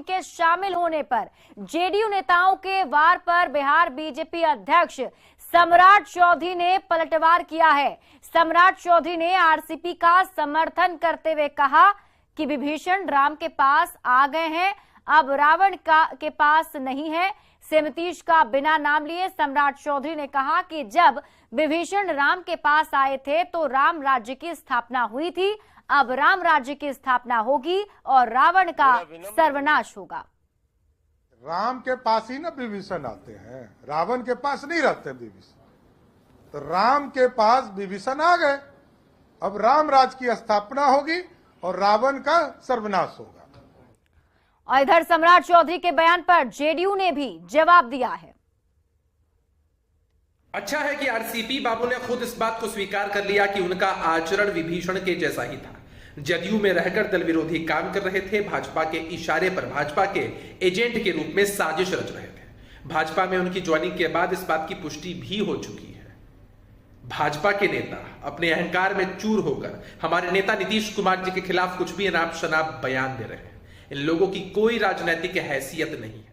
के शामिल होने पर जेडीयू नेताओं के वार पर बिहार बीजेपी अध्यक्ष सम्राट चौधरी ने पलटवार किया है। सम्राट चौधरी ने आरसीपी का समर्थन करते हुए कहा कि विभीषण राम के पास आ गए हैं, अब रावण के पास नहीं है। नीतीश का बिना नाम लिए सम्राट चौधरी ने कहा कि जब विभीषण राम के पास आए थे तो राम राज्य की स्थापना हुई थी, अब राम राज्य की स्थापना होगी और रावण का सर्वनाश होगा। राम के पास ही ना विभीषण आते हैं, रावण के पास नहीं रहते विभीषण। तो राम के पास विभीषण आ गए, अब राम राज्य की स्थापना होगी और रावण का सर्वनाश होगा। और इधर सम्राट चौधरी के बयान पर जेडीयू ने भी जवाब दिया है। अच्छा है कि आरसीपी बाबू ने खुद इस बात को स्वीकार कर लिया कि उनका आचरण विभीषण के जैसा ही था। जदयू में रहकर दल विरोधी काम कर रहे थे, भाजपा के इशारे पर भाजपा के एजेंट के रूप में साजिश रच रहे थे। भाजपा में उनकी ज्वाइनिंग के बाद इस बात की पुष्टि भी हो चुकी है। भाजपा के नेता अपने अहंकार में चूर होकर हमारे नेता नीतीश कुमार जी के खिलाफ कुछ भी अनाप शनाप बयान दे रहे हैं। इन लोगों की कोई राजनीतिक हैसियत नहीं है।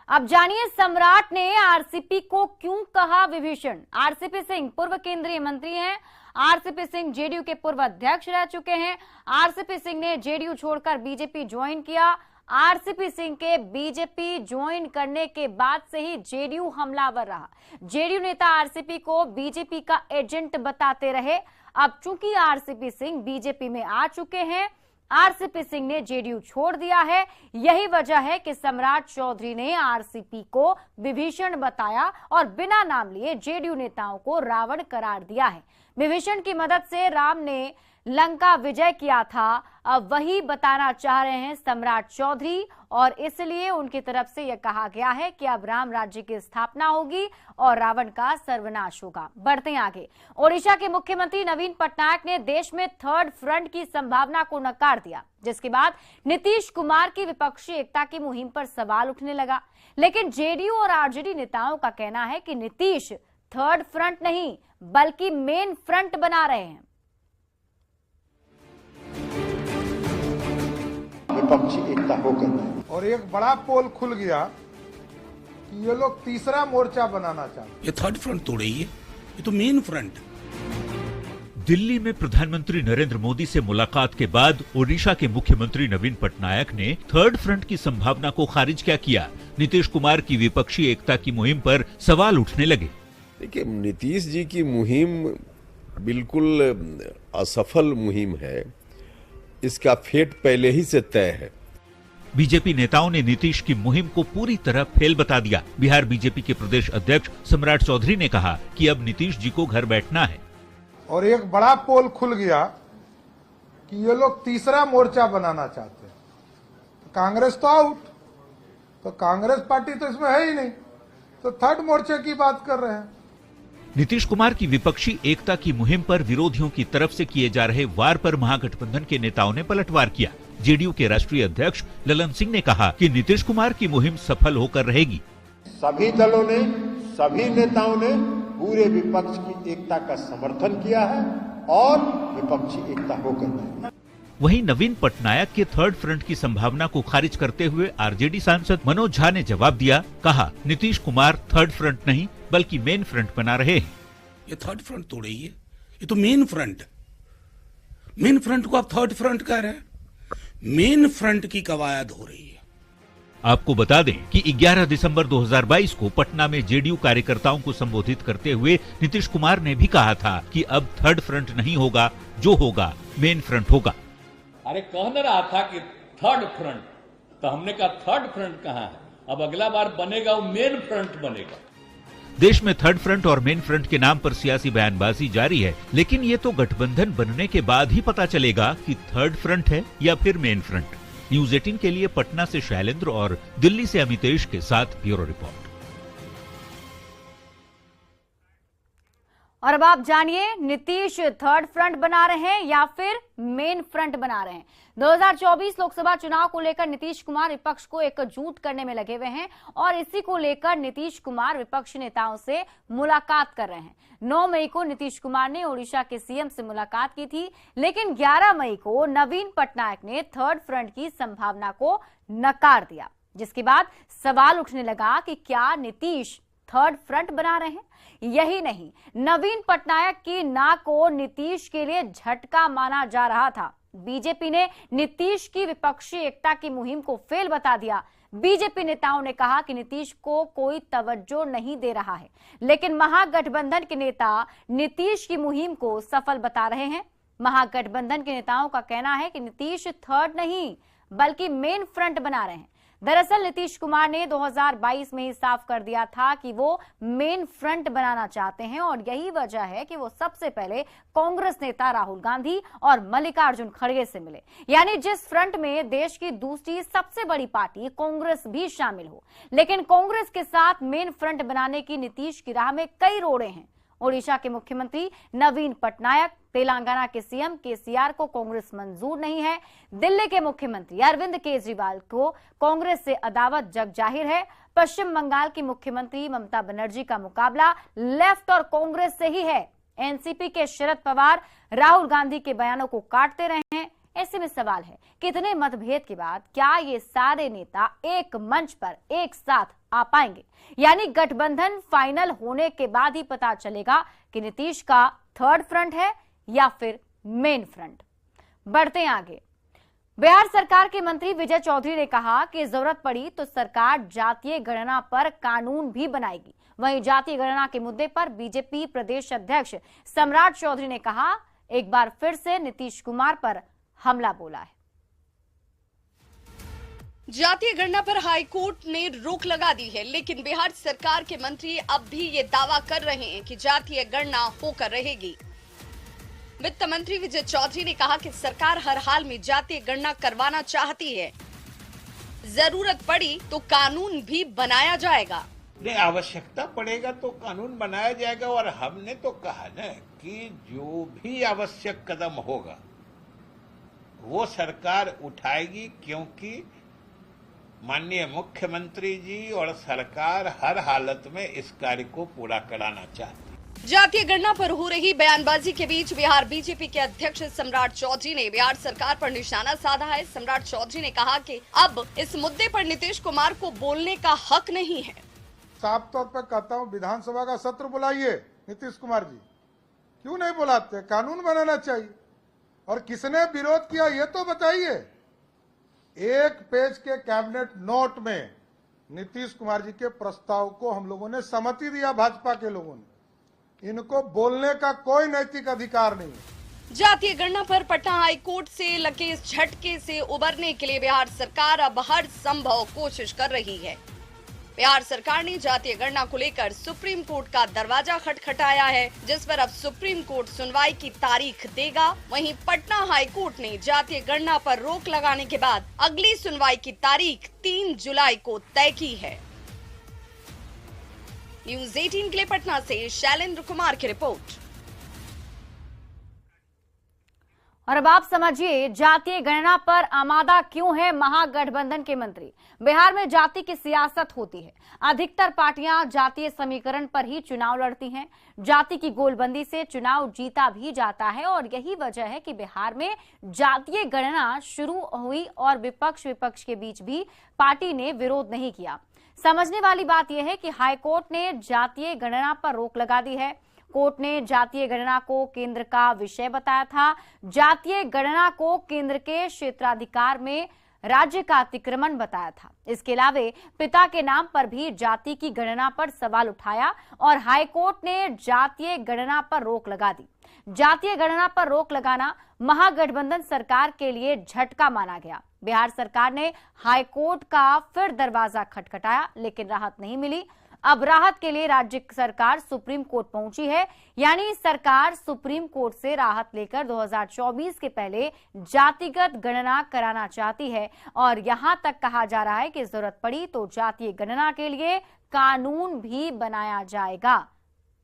अब जानिए सम्राट ने आरसीपी को क्यों कहा विभीषण। आरसीपी सिंह पूर्व केंद्रीय मंत्री हैं। आरसीपी सिंह जेडीयू के पूर्व अध्यक्ष रह चुके हैं। आरसीपी सिंह ने जेडीयू छोड़कर बीजेपी ज्वाइन किया। आरसीपी सिंह के बीजेपी ज्वाइन करने के बाद से ही जेडीयू हमलावर रहा। जेडीयू नेता आरसीपी को बीजेपी का एजेंट बताते रहे। अब चूंकि आरसीपी सिंह बीजेपी में आ चुके हैं, आरसीपी सिंह ने जेडीयू छोड़ दिया है। यही वजह है कि सम्राट चौधरी ने आरसीपी को विभीषण बताया और बिना नाम लिए जेडीयू नेताओं को रावण करार दिया है। विभीषण की मदद से राम ने लंका विजय किया था, अब वही बताना चाह रहे हैं सम्राट चौधरी, और इसलिए उनकी तरफ से यह कहा गया है कि अब राम राज्य की स्थापना होगी और रावण का सर्वनाश होगा। बढ़ते हैं आगे। ओडिशा के मुख्यमंत्री नवीन पटनायक ने देश में थर्ड फ्रंट की संभावना को नकार दिया, जिसके बाद नीतीश कुमार की विपक्षी एकता की मुहिम पर सवाल उठने लगा। लेकिन जेडीयू और आरजेडी नेताओं का कहना है कि नीतीश थर्ड फ्रंट नहीं बल्कि मेन फ्रंट बना रहे हैं। विपक्षी एकता होकर और एक बड़ा पोल खुल गया कि ये लोग तीसरा मोर्चा बनाना चाहते हैं। ये थर्ड फ्रंट तोड़ रही है, ये तो मेन फ्रंट। दिल्ली में प्रधानमंत्री नरेंद्र मोदी से मुलाकात के बाद ओडिशा के मुख्यमंत्री नवीन पटनायक ने थर्ड फ्रंट की संभावना को खारिज क्या किया। नीतीश कुमार की विपक्षी एकता की मुहिम पर सवाल उठने लगे। देखिए, नीतीश जी की मुहिम बिल्कुल असफल मुहिम है, इसका फेट पहले ही से तय है। बीजेपी नेताओं ने नीतीश की मुहिम को पूरी तरह फेल बता दिया। बिहार बीजेपी के प्रदेश अध्यक्ष सम्राट चौधरी ने कहा कि अब नीतीश जी को घर बैठना है। और एक बड़ा पोल खुल गया कि ये लोग तीसरा मोर्चा बनाना चाहते हैं। तो कांग्रेस तो आउट, तो कांग्रेस पार्टी तो इसमें है ही नहीं, तो थर्ड मोर्चे की बात कर रहे हैं। नीतीश कुमार की विपक्षी एकता की मुहिम पर विरोधियों की तरफ से किए जा रहे वार पर महागठबंधन के नेताओं ने पलटवार किया। जेडीयू के राष्ट्रीय अध्यक्ष ललन सिंह ने कहा कि नीतीश कुमार की मुहिम सफल होकर रहेगी। सभी दलों ने, सभी नेताओं ने पूरे विपक्ष की एकता का समर्थन किया है और विपक्षी एकता होकर रहेगी। वहीं नवीन पटनायक के थर्ड फ्रंट की संभावना को खारिज करते हुए आरजेडी सांसद मनोज झा ने जवाब दिया। कहा, नीतीश कुमार थर्ड फ्रंट नहीं बल्कि मेन फ्रंट बना रहे हैं। ये थर्ड फ्रंट तोड़ रही है, ये तो मेन फ्रंट। मेन फ्रंट को आप थर्ड फ्रंट कह रहे हैं। मेन फ्रंट की कवायद हो रही है। आपको बता दें कि 11 दिसंबर 2022 को पटना में जेडीयू कार्यकर्ताओं को संबोधित करते हुए नीतीश कुमार ने भी कहा था कि अब थर्ड फ्रंट नहीं होगा, जो होगा मेन फ्रंट होगा। अरे कह न रहा था कि थर्ड फ्रंट, तो हमने कहा थर्ड फ्रंट कहाँ है, अब अगला बार बनेगा वो मेन फ्रंट बनेगा। देश में थर्ड फ्रंट और मेन फ्रंट के नाम पर सियासी बयानबाजी जारी है, लेकिन ये तो गठबंधन बनने के बाद ही पता चलेगा कि थर्ड फ्रंट है या फिर मेन फ्रंट। न्यूज 18 के लिए पटना से शैलेंद्र और दिल्ली से अमितेश के साथ ब्यूरो रिपोर्ट। और अब आप जानिए, नीतीश थर्ड फ्रंट बना रहे हैं या फिर मेन फ्रंट बना रहे हैं। 2024 लोकसभा चुनाव को लेकर नीतीश कुमार विपक्ष को एकजुट करने में लगे हुए हैं और इसी को लेकर नीतीश कुमार विपक्षी नेताओं से मुलाकात कर रहे हैं। 9 मई को नीतीश कुमार ने ओडिशा के सीएम से मुलाकात की थी, लेकिन 11 मई को नवीन पटनायक ने थर्ड फ्रंट की संभावना को नकार दिया, जिसके बाद सवाल उठने लगा कि क्या नीतीश थर्ड फ्रंट बना रहे हैं। यही नहीं, नवीन पटनायक की नाक को नीतीश के लिए झटका माना जा रहा था। बीजेपी ने नीतीश की विपक्षी एकता की मुहिम को फेल बता दिया। बीजेपी नेताओं ने कहा कि नीतीश को कोई तवज्जो नहीं दे रहा है, लेकिन महागठबंधन के नेता नीतीश की मुहिम को सफल बता रहे हैं। महागठबंधन के नेताओं का कहना है कि नीतीश थर्ड नहीं बल्कि मेन फ्रंट बना रहे हैं। दरअसल नीतीश कुमार ने 2022 में ही साफ कर दिया था कि वो मेन फ्रंट बनाना चाहते हैं और यही वजह है कि वो सबसे पहले कांग्रेस नेता राहुल गांधी और मल्लिकार्जुन खड़गे से मिले, यानी जिस फ्रंट में देश की दूसरी सबसे बड़ी पार्टी कांग्रेस भी शामिल हो। लेकिन कांग्रेस के साथ मेन फ्रंट बनाने की नीतीश की राह में कई रोड़े हैं। ओडिशा के मुख्यमंत्री नवीन पटनायक, तेलंगाना के सीएम केसीआर को कांग्रेस मंजूर नहीं है, दिल्ली के मुख्यमंत्री अरविंद केजरीवाल को कांग्रेस से अदावत जग जाहिर है, पश्चिम बंगाल की मुख्यमंत्री ममता बनर्जी का मुकाबला लेफ्ट और कांग्रेस से ही है। एनसीपी के शरद पवार राहुल गांधी के बयानों को काटते रहे हैं। ऐसे में सवाल है, कितने मतभेद के बाद क्या ये सारे नेता एक मंच पर एक साथ आ पाएंगे? यानी गठबंधन फाइनल होने के बाद ही पता चलेगा कि नीतीश का थर्ड फ्रंट है या फिर मेन फ्रंट। बढ़ते हैं आगे। बिहार सरकार के मंत्री विजय चौधरी ने कहा कि जरूरत पड़ी तो सरकार जातीय गणना पर कानून भी बनाएगी। वहीं जातीय गणना के मुद्दे पर बीजेपी प्रदेश अध्यक्ष सम्राट चौधरी ने कहा, एक बार फिर से नीतीश कुमार पर हमला बोला है। जातीय गणना पर हाईकोर्ट ने रोक लगा दी है, लेकिन बिहार सरकार के मंत्री अब भी ये दावा कर रहे हैं कि जातीय गणना होकर रहेगी। वित्त मंत्री विजय चौधरी ने कहा कि सरकार हर हाल में जातीय गणना करवाना चाहती है, जरूरत पड़ी तो कानून भी बनाया जाएगा। आवश्यकता पड़ेगा तो कानून बनाया जाएगा और हमने तो कहा ना कि जो भी आवश्यक कदम होगा वो सरकार उठाएगी, क्योंकि माननीय मुख्यमंत्री जी और सरकार हर हालत में इस कार्य को पूरा कराना चाहती है। जातीय गणना पर हो रही बयानबाजी के बीच बिहार बीजेपी के अध्यक्ष सम्राट चौधरी ने बिहार सरकार पर निशाना साधा है। सम्राट चौधरी ने कहा कि अब इस मुद्दे पर नीतीश कुमार को बोलने का हक नहीं है। साफ तौर पर कहता हूं, विधानसभा का सत्र बुलाइए नीतीश कुमार जी, क्यों नहीं बुलाते? कानून बनाना चाहिए। और किसने विरोध किया ये तो बताइए। एक पेज के कैबिनेट नोट में नीतीश कुमार जी के प्रस्ताव को हम लोगों ने सहमति दिया, भाजपा के लोगों ने। इनको बोलने का कोई नैतिक अधिकार नहीं है। जातीय गणना पर पटना हाईकोर्ट से लगे इस झटके से उबरने के लिए बिहार सरकार अब हर संभव कोशिश कर रही है। बिहार सरकार ने जातीय गणना को लेकर सुप्रीम कोर्ट का दरवाजा खटखटाया है, जिस पर अब सुप्रीम कोर्ट सुनवाई की तारीख देगा। वहीं पटना हाई कोर्ट ने जातीय गणना पर रोक लगाने के बाद अगली सुनवाई की तारीख 3 जुलाई को तय की है। न्यूज़ 18 के लिए पटना से शैलेंद्र कुमार की रिपोर्ट। और अब आप समझिए जातीय गणना पर आमादा क्यों है महागठबंधन के मंत्री। बिहार में जाति की सियासत होती है। अधिकतर पार्टियां जातीय समीकरण पर ही चुनाव लड़ती हैं। जाति की गोलबंदी से चुनाव जीता भी जाता है और यही वजह है कि बिहार में जातीय गणना शुरू हुई और विपक्ष के बीच भी पार्टी ने विरोध नहीं किया। समझने वाली बात यह है कि हाईकोर्ट ने जातीय गणना पर रोक लगा दी है। कोर्ट ने जातीय गणना को केंद्र का विषय बताया था। जातीय गणना को केंद्र के क्षेत्राधिकार में राज्य का अतिक्रमण बताया था। इसके अलावा पिता के नाम पर भी जाति की गणना पर सवाल उठाया और हाईकोर्ट ने जातीय गणना पर रोक लगा दी। जातीय गणना पर रोक लगाना महागठबंधन सरकार के लिए झटका माना गया। बिहार सरकार ने हाईकोर्ट का फिर दरवाजा खटखटाया, लेकिन राहत नहीं मिली। अब राहत के लिए राज्य सरकार सुप्रीम कोर्ट पहुंची है, यानी सरकार सुप्रीम कोर्ट से राहत लेकर 2024 के पहले जातिगत गणना कराना चाहती है और यहां तक कहा जा रहा है कि जरूरत पड़ी तो जातीय गणना के लिए कानून भी बनाया जाएगा।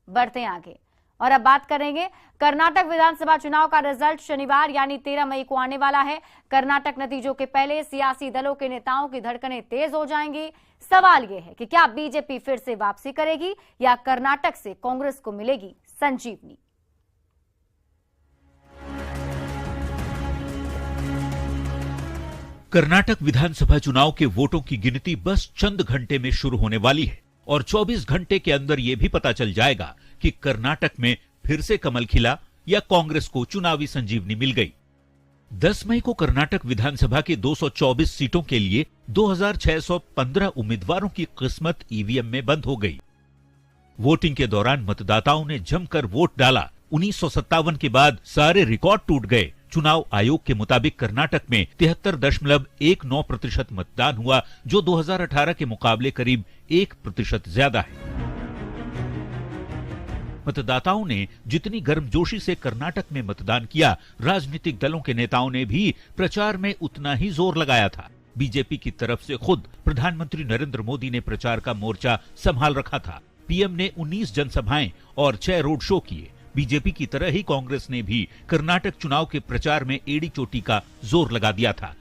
बढ़ते आगे। और अब बात करेंगे कर्नाटक विधानसभा चुनाव का रिजल्ट शनिवार यानी 13 मई को आने वाला है। कर्नाटक नतीजों के पहले सियासी दलों के नेताओं की धड़कनें तेज हो जाएंगी। सवाल यह है कि क्या बीजेपी फिर से वापसी करेगी या कर्नाटक से कांग्रेस को मिलेगी संजीवनी। कर्नाटक विधानसभा चुनाव के वोटों की गिनती बस चंद घंटे में शुरू होने वाली है और 24 घंटे के अंदर यह भी पता चल जाएगा कि कर्नाटक में फिर से कमल खिला या कांग्रेस को चुनावी संजीवनी मिल गई। 10 मई को कर्नाटक विधानसभा के 224 सीटों के लिए 2615 उम्मीदवारों की किस्मत ईवीएम में बंद हो गई। वोटिंग के दौरान मतदाताओं ने जमकर वोट डाला। 1957 के बाद सारे रिकॉर्ड टूट गए। चुनाव आयोग के मुताबिक कर्नाटक में 73.19% मतदान हुआ, जो 2018 के मुकाबले करीब 1% ज्यादा है। मतदाताओं ने जितनी गर्मजोशी से कर्नाटक में मतदान किया, राजनीतिक दलों के नेताओं ने भी प्रचार में उतना ही जोर लगाया था। बीजेपी की तरफ से खुद प्रधानमंत्री नरेंद्र मोदी ने प्रचार का मोर्चा संभाल रखा था। पीएम ने 19 जनसभाएं और 6 रोड शो किए। बीजेपी की तरह ही कांग्रेस ने भी कर्नाटक चुनाव के प्रचार में एड़ी चोटी का जोर लगा दिया था।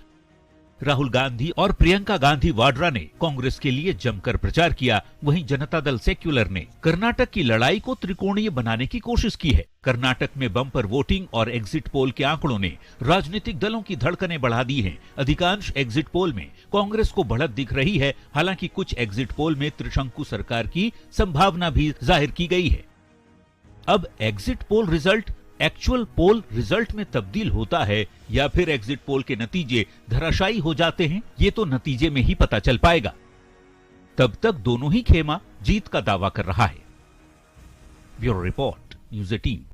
राहुल गांधी और प्रियंका गांधी वाड्रा ने कांग्रेस के लिए जमकर प्रचार किया। वहीं जनता दल सेक्युलर ने कर्नाटक की लड़ाई को त्रिकोणीय बनाने की कोशिश की है। कर्नाटक में बम्पर वोटिंग और एग्जिट पोल के आंकड़ों ने राजनीतिक दलों की धड़कनें बढ़ा दी हैं। अधिकांश एग्जिट पोल में कांग्रेस को बढ़त दिख रही है। हालांकि कुछ एग्जिट पोल में त्रिशंकु सरकार की संभावना भी जाहिर की गई है। अब एग्जिट पोल रिजल्ट एक्चुअल पोल रिजल्ट में तब्दील होता है या फिर एग्जिट पोल के नतीजे धराशायी हो जाते हैं, ये तो नतीजे में ही पता चल पाएगा। तब तक दोनों ही खेमा जीत का दावा कर रहा है। Bureau report, news 18।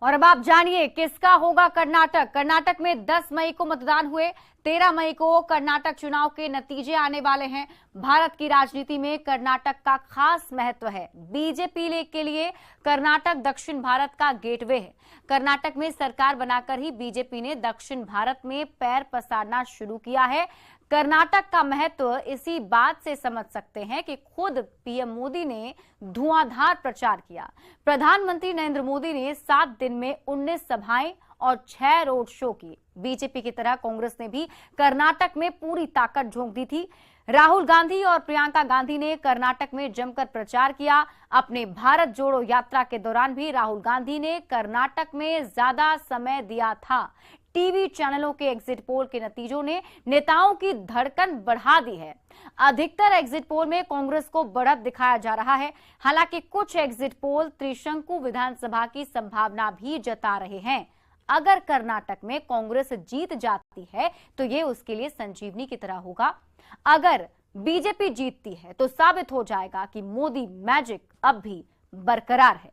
और अब आप जानिए किसका होगा कर्नाटक। कर्नाटक में 10 मई को मतदान हुए, 13 मई को कर्नाटक चुनाव के नतीजे आने वाले हैं। भारत की राजनीति में कर्नाटक का खास महत्व है। बीजेपी के लिए कर्नाटक दक्षिण भारत का गेटवे है। कर्नाटक में सरकार बनाकर ही बीजेपी ने दक्षिण भारत में पैर पसारना शुरू किया है। कर्नाटक का महत्व इसी बात से समझ सकते हैं कि खुद पीएम मोदी ने धुआंधार प्रचार किया। प्रधानमंत्री नरेंद्र मोदी ने 7 दिन में 19 सभाएं और 6 रोड शो किए। बीजेपी की तरह कांग्रेस ने भी कर्नाटक में पूरी ताकत झोंक दी थी। राहुल गांधी और प्रियंका गांधी ने कर्नाटक में जमकर प्रचार किया। अपने भारत जोड़ो यात्रा के दौरान भी राहुल गांधी ने कर्नाटक में ज्यादा समय दिया था। टीवी चैनलों के एग्जिट पोल के नतीजों ने नेताओं की धड़कन बढ़ा दी है। अधिकतर एग्जिट पोल में कांग्रेस को बढ़त दिखाया जा रहा है। हालांकि कुछ एग्जिट पोल त्रिशंकु विधानसभा की संभावना भी जता रहे हैं। अगर कर्नाटक में कांग्रेस जीत जाती है तो ये उसके लिए संजीवनी की तरह होगा। अगर बीजेपी जीतती है तो साबित हो जाएगा कि मोदी मैजिक अब भी बरकरार है।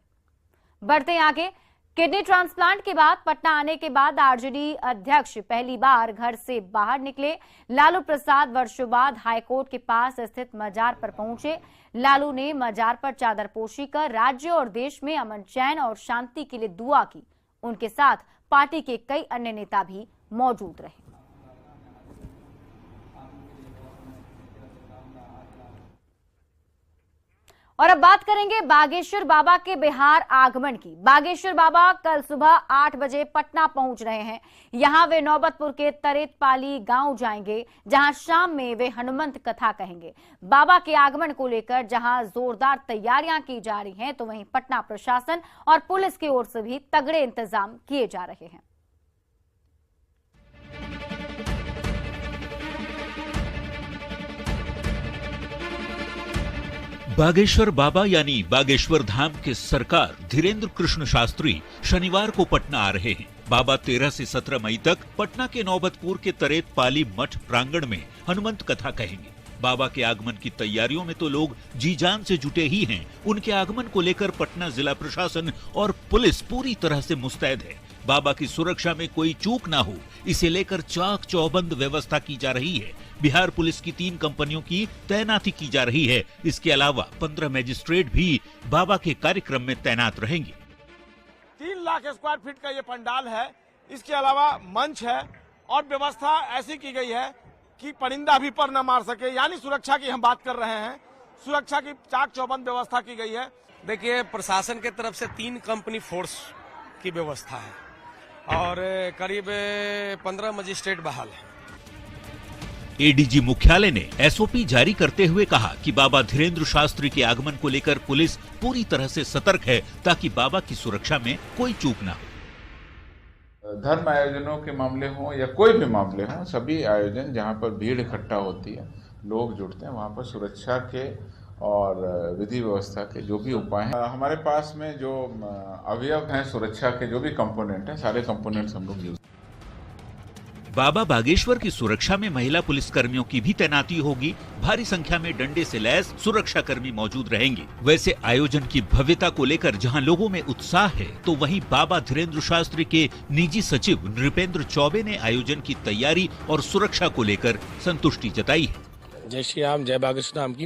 बढ़ते हैं आगे। किडनी ट्रांसप्लांट के बाद पटना आने के बाद आरजेडी अध्यक्ष पहली बार घर से बाहर निकले। लालू प्रसाद वर्षों बाद हाईकोर्ट के पास स्थित मजार पर पहुंचे। लालू ने मजार पर चादर पोशी कर राज्य और देश में अमन चैन और शांति के लिए दुआ की। उनके साथ पार्टी के कई अन्य नेता भी मौजूद रहे। और अब बात करेंगे बागेश्वर बाबा के बिहार आगमन की। बागेश्वर बाबा कल सुबह 8 बजे पटना पहुंच रहे हैं। यहां वे नौबतपुर के तरेतपाली गांव जाएंगे, जहां शाम में वे हनुमंत कथा कहेंगे। बाबा के आगमन को लेकर जहां जोरदार तैयारियां की जा रही हैं, तो वहीं पटना प्रशासन और पुलिस की ओर से भी तगड़े इंतजाम किए जा रहे हैं। बागेश्वर बाबा यानी बागेश्वर धाम के सरकार धीरेन्द्र कृष्ण शास्त्री शनिवार को पटना आ रहे हैं। बाबा 13 से 17 मई तक पटना के नौबतपुर के तरेतपाली मठ प्रांगण में हनुमंत कथा कहेंगे। बाबा के आगमन की तैयारियों में तो लोग जी जान से जुटे ही हैं। उनके आगमन को लेकर पटना जिला प्रशासन और पुलिस पूरी तरह से मुस्तैद है। बाबा की सुरक्षा में कोई चूक ना हो, इसे लेकर चाक चौबंद व्यवस्था की जा रही है। बिहार पुलिस की 3 कंपनियों की तैनाती की जा रही है। इसके अलावा 15 मजिस्ट्रेट भी बाबा के कार्यक्रम में तैनात रहेंगे। 3 लाख स्क्वायर फीट का ये पंडाल है। इसके अलावा मंच है और व्यवस्था ऐसी की गई है कि परिंदा भी पर न मार सके, यानी सुरक्षा की हम बात कर रहे हैं। सुरक्षा की चाक चौबंद व्यवस्था की गई है। देखिए, प्रशासन के तरफ से 3 कंपनी फोर्स की व्यवस्था है और करीब 15 मजिस्ट्रेट बहाल है। एडीजी मुख्यालय ने एसओपी जारी करते हुए कहा कि बाबा धीरेन्द्र शास्त्री के आगमन को लेकर पुलिस पूरी तरह से सतर्क है ताकि बाबा की सुरक्षा में कोई चूक न हो। धर्म आयोजनों के मामले हों या कोई भी मामले हों, सभी आयोजन जहां पर भीड़ इकट्ठा होती है, लोग जुड़ते हैं, वहां पर सुरक्षा के और विधि व्यवस्था के जो भी उपाय हैं, हमारे पास में जो अवयव हैं सुरक्षा के, जो भी कंपोनेंट हैं, सारे कंपोनेंट्स हम लोग यूज। बाबा बागेश्वर की सुरक्षा में महिला पुलिस कर्मियों की भी तैनाती होगी। भारी संख्या में डंडे से लैस सुरक्षा कर्मी मौजूद रहेंगे। वैसे आयोजन की भव्यता को लेकर जहां लोगों में उत्साह है, तो वहीं बाबा धीरेन्द्र शास्त्री के निजी सचिव नृपेंद्र चौबे ने आयोजन की तैयारी और सुरक्षा को लेकर संतुष्टि जताई है। जय श्री राम, जय बागेश्वर धाम की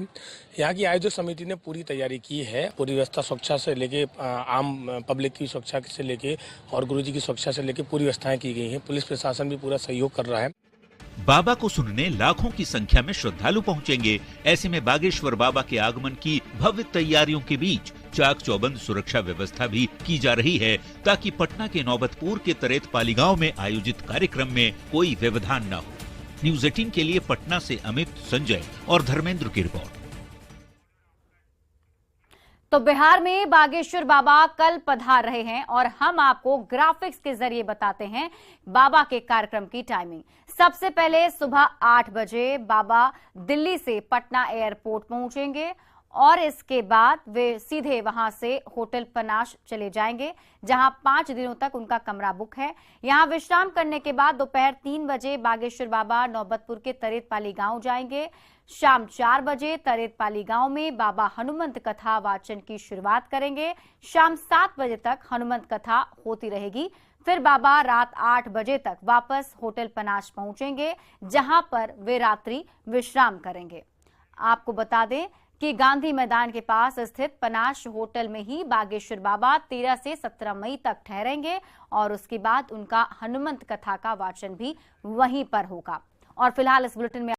यहाँ की आयोजक समिति ने पूरी तैयारी की है। पूरी व्यवस्था सुरक्षा से लेके आम पब्लिक की सुरक्षा से लेके और गुरुजी की सुरक्षा से लेके पूरी व्यवस्थाएं की गई हैं। पुलिस प्रशासन भी पूरा सहयोग कर रहा है। बाबा को सुनने लाखों की संख्या में श्रद्धालु पहुंचेंगे। ऐसे में बागेश्वर बाबा के आगमन की भव्य तैयारियों के बीच चाक चौबंद सुरक्षा व्यवस्था भी की जा रही है ताकि पटना के नौबतपुर के तरेतपाली गांव में आयोजित कार्यक्रम में कोई व्यवधान न हो। न्यूज 18 के लिए पटना से अमित, संजय और धर्मेंद्र की रिपोर्ट। तो बिहार में बागेश्वर बाबा कल पधार रहे हैं और हम आपको ग्राफिक्स के जरिए बताते हैं बाबा के कार्यक्रम की टाइमिंग। सबसे पहले सुबह 8 बजे बाबा दिल्ली से पटना एयरपोर्ट पहुंचेंगे और इसके बाद वे सीधे वहां से होटल पनाश चले जाएंगे, जहां 5 दिनों तक उनका कमरा बुक है। यहां विश्राम करने के बाद दोपहर 3 बजे बागेश्वर बाबा नौबतपुर के तरेतपाली गांव जाएंगे। शाम 4 बजे तरेतपाली गांव में बाबा हनुमंत कथा वाचन की शुरुआत करेंगे। शाम 7 बजे तक हनुमंत कथा होती रहेगी। फिर बाबा रात 8 बजे तक वापस होटल पनाश पहुंचेंगे, जहां पर वे रात्रि विश्राम करेंगे। आपको बता दें कि गांधी मैदान के पास स्थित पनाश होटल में ही बागेश्वर बाबा 13 से 17 मई तक ठहरेंगे और उसके बाद उनका हनुमंत कथा का वाचन भी वहीं पर होगा। और फिलहाल इस बुलेटिन में